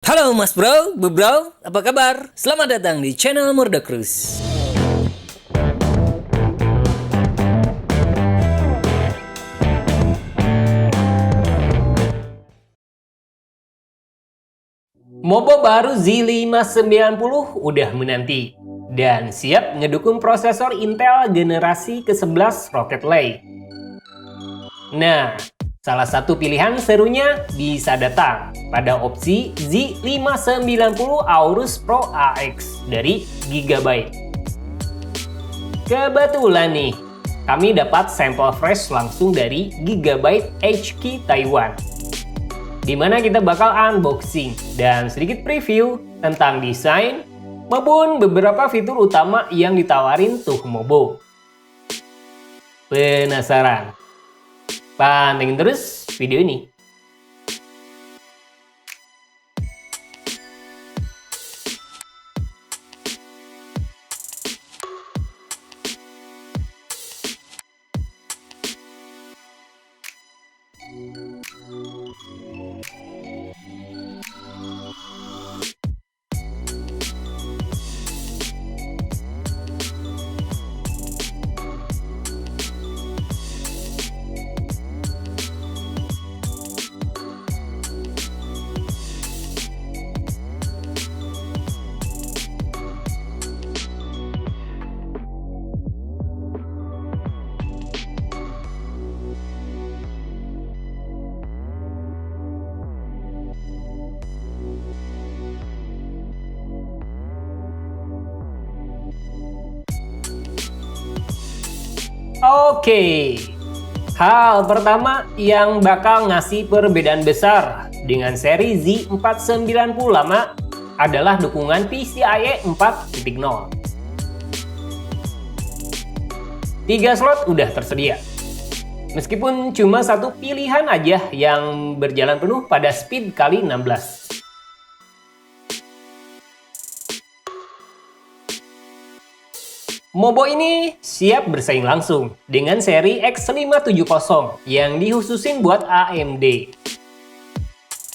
Halo Mas Bro, Bu Bro, apa kabar? Selamat datang di channel Murdakrus. Mobo baru Z590 udah menanti dan siap ngedukung prosesor Intel generasi ke-11 Rocket Lake. Nah, salah satu pilihan serunya bisa datang pada opsi Z590 Aorus Pro AX dari Gigabyte. Kebetulan nih, kami dapat sampel fresh langsung dari Gigabyte HQ Taiwan, di mana kita bakal unboxing dan sedikit preview tentang desain maupun beberapa fitur utama yang ditawarin tuh Mobo. Penasaran? Pantengin terus video ini. Oke, hal pertama yang bakal ngasih perbedaan besar dengan seri Z490 lama adalah dukungan PCIe 4.0. 3 slot udah tersedia. Meskipun cuma satu pilihan aja yang berjalan penuh pada speed kali 16. Mobo ini siap bersaing langsung dengan seri X570 yang dikhususin buat AMD.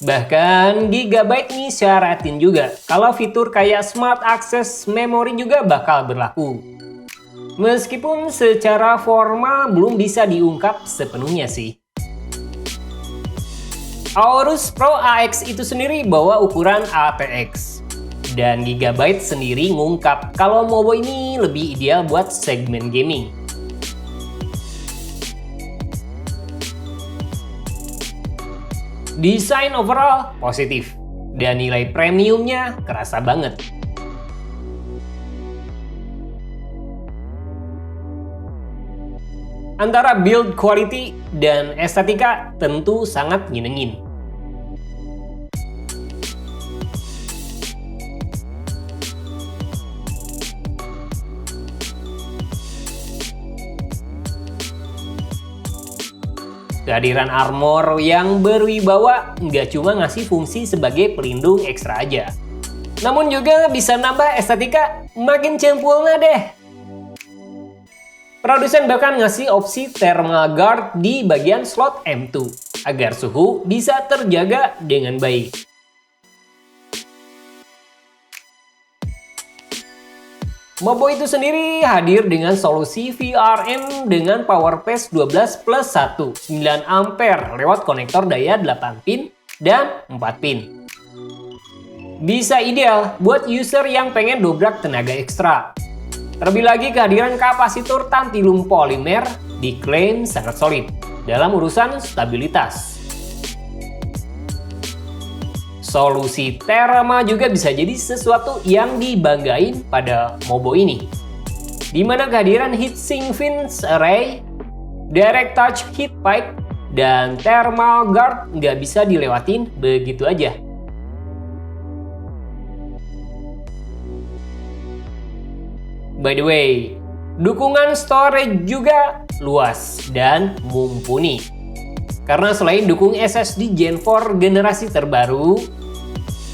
Bahkan Gigabyte nih syaratin juga kalau fitur kayak Smart Access Memory juga bakal berlaku. Meskipun secara formal belum bisa diungkap sepenuhnya sih. Aorus Pro AX itu sendiri bawa ukuran ATX. Dan Gigabyte sendiri ngungkap kalau Mobo ini lebih ideal buat segmen gaming. Desain overall positif, dan nilai premiumnya kerasa banget. Antara build quality dan estetika tentu sangat nyenengin. Kehadiran armor yang berwibawa nggak cuma ngasih fungsi sebagai pelindung ekstra aja, namun juga bisa nambah estetika makin cempulnya deh. Produsen bahkan ngasih opsi thermal guard di bagian slot M2 agar suhu bisa terjaga dengan baik. Mobo itu sendiri hadir dengan solusi VRM dengan power pace 12+1 9 ampere lewat konektor daya 8 pin dan 4 pin. Bisa ideal buat user yang pengen dobrak tenaga ekstra. Terlebih lagi kehadiran kapasitor tantalum polimer diklaim sangat solid dalam urusan stabilitas. Solusi Terama juga bisa jadi sesuatu yang dibanggain pada Mobo ini, di mana kehadiran heatsink fins array, direct touch heat pipe, dan thermal guard nggak bisa dilewatin begitu aja. By the way, dukungan storage juga luas dan mumpuni. Karena selain dukung SSD Gen 4 generasi terbaru,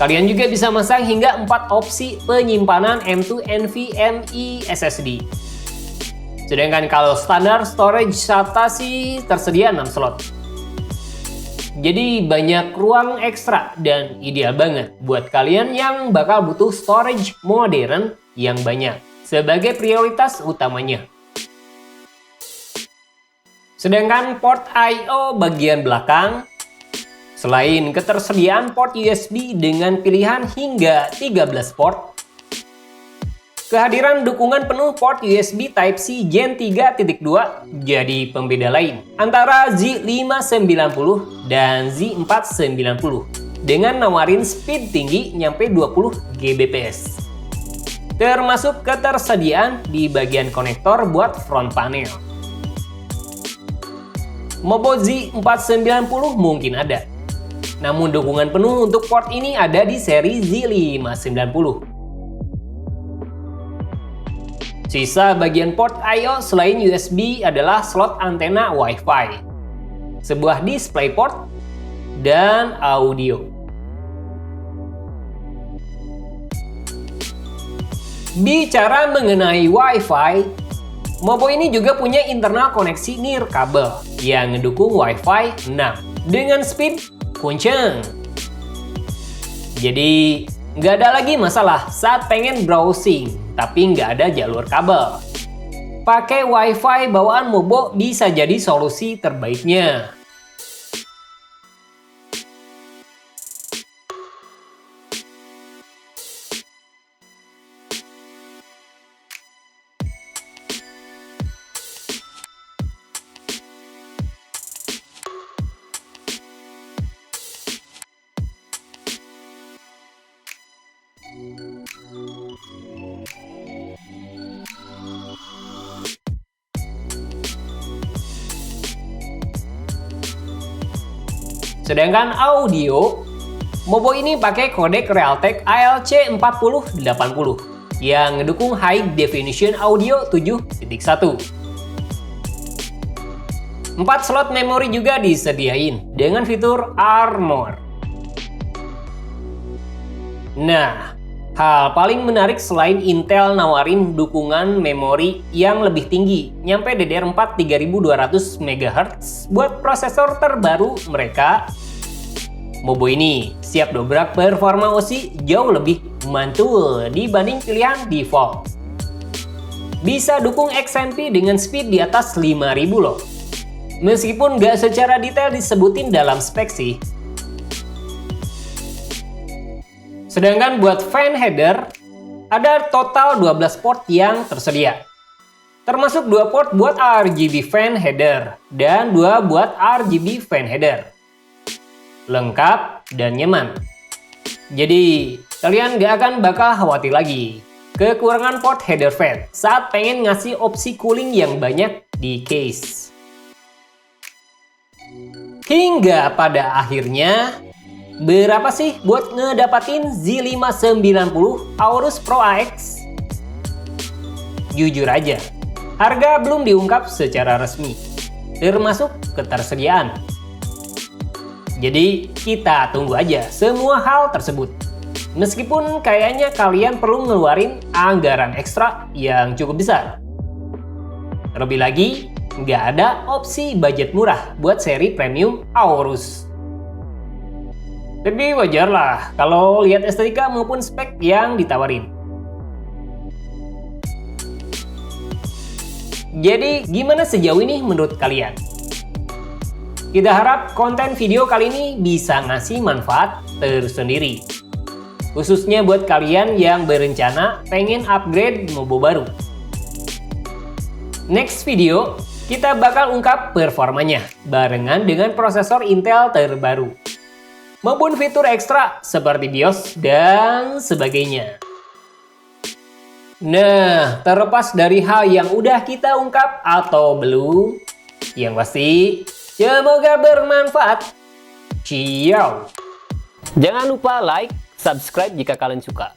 kalian juga bisa masang hingga 4 opsi penyimpanan M2 NVMe SSD. Sedangkan kalau standar storage SATA sih tersedia 6 slot. Jadi banyak ruang ekstra dan ideal banget buat kalian yang bakal butuh storage modern yang banyak sebagai prioritas utamanya. Sedangkan port I/O bagian belakang, selain ketersediaan port USB dengan pilihan hingga 13 port, kehadiran dukungan penuh port USB Type-C Gen 3.2 jadi pembeda lain antara Z590 dan Z490 dengan nawarin speed tinggi nyampe 20 Gbps. Termasuk ketersediaan di bagian konektor buat front panel. Mobo Z490 mungkin ada, namun dukungan penuh untuk port ini ada di seri Z590. Sisa bagian port I/O selain USB adalah slot antena Wi-Fi, sebuah DisplayPort, dan audio. Bicara mengenai Wi-Fi, Mobo ini juga punya internal koneksi nirkabel yang ngedukung Wi-Fi 6 dengan speed kenceng. Jadi nggak ada lagi masalah saat pengen browsing tapi nggak ada jalur kabel. Pakai Wi-Fi bawaan Mobo bisa jadi solusi terbaiknya. Sedangkan audio, Mobo ini pakai kodek Realtek ALC4080 yang ngedukung High Definition Audio 7.1. 4 slot memori juga disediain dengan fitur Armor. Nah, hal paling menarik selain Intel nawarin dukungan memori yang lebih tinggi, nyampe DDR4 3200 MHz buat prosesor terbaru mereka, Mobo ini siap dobrak performa OSI jauh lebih mantul dibanding pilihan default. Bisa dukung XMP dengan speed di atas 5000 loh. Meskipun nggak secara detail disebutin dalam spek sih. Sedangkan buat fan header, ada total 12 port yang tersedia. Termasuk 2 port buat RGB fan header dan 2 buat RGB fan header. Lengkap dan nyaman. Jadi, kalian nggak akan bakal khawatir lagi kekurangan port header fan saat pengen ngasih opsi cooling yang banyak di case. Hingga pada akhirnya, berapa sih buat ngedapatin Z590 Aorus Pro AX? Jujur aja, harga belum diungkap secara resmi, termasuk ketersediaan. Jadi kita tunggu aja semua hal tersebut. Meskipun kayaknya kalian perlu ngeluarin anggaran ekstra yang cukup besar. Terlebih lagi, nggak ada opsi budget murah buat seri premium Aorus. Tapi wajar lah kalau lihat estetika maupun spek yang ditawarin. Jadi gimana sejauh ini menurut kalian? Kita harap konten video kali ini bisa ngasih manfaat tersendiri. Khususnya buat kalian yang berencana pengen upgrade Mobo baru. Next video, kita bakal ungkap performanya barengan dengan prosesor Intel terbaru. Maupun fitur ekstra seperti BIOS dan sebagainya. Nah, terlepas dari hal yang udah kita ungkap atau belum, yang pasti, semoga bermanfaat. Ciao! Jangan lupa like, subscribe jika kalian suka.